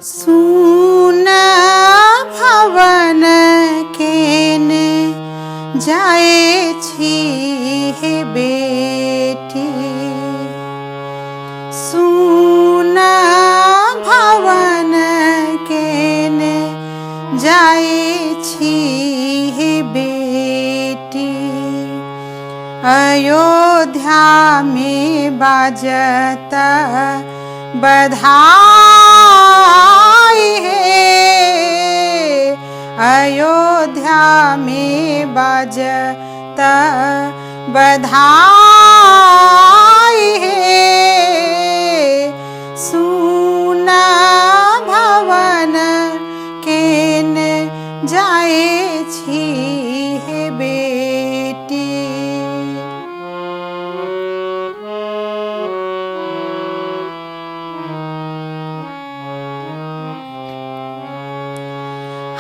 सुन भवन केने जाए छी हे बेटी, सुन भवन केने जाए छी हे बेटी। अयोध्या में बाजत बधाई है, अयोध्या में बाजत बधाई है। सुन भवन केने जाए छी हे बेटी।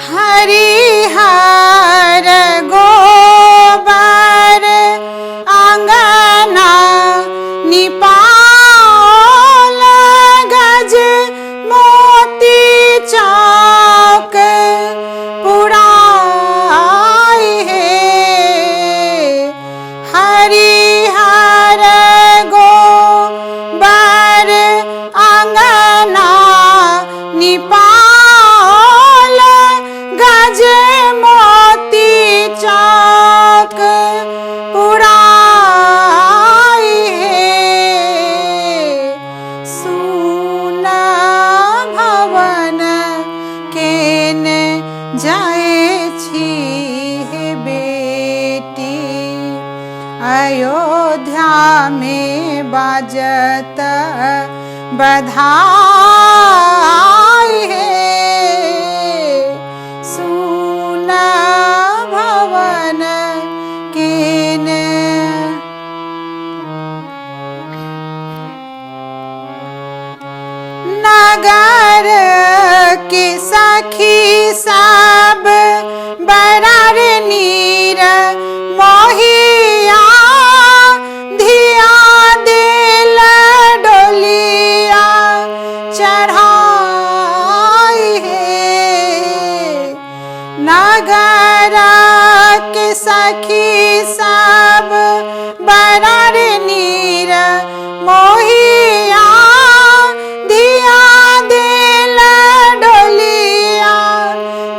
हरिहर गोबर आंगना निपाल, गज मोती चौक पुराई है। हरिहर गोबर आंगना निपाल, गज मोती चौक पुराई है। सुन भवन केने जाए छी हे बेटी। अयोध्या में बाजत बधाई है। सुन भवन केने नगर के सखी सब बरार नीर मोहिया, धिया दिल डोलिया चढ़ाई है। नगर के सखी सब बरार नीर मोहिया, धिया दिल डोलिया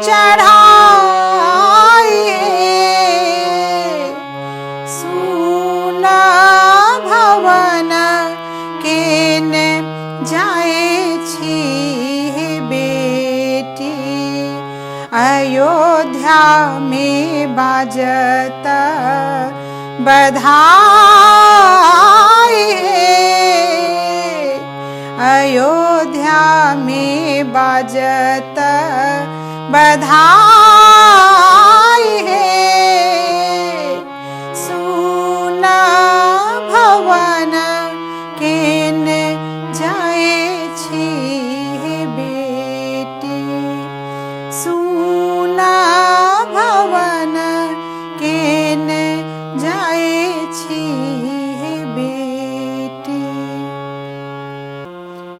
चढ़ाई है। सुन भवन केने जाए छी हे बेटी। अयोध्या में बाजत बधाई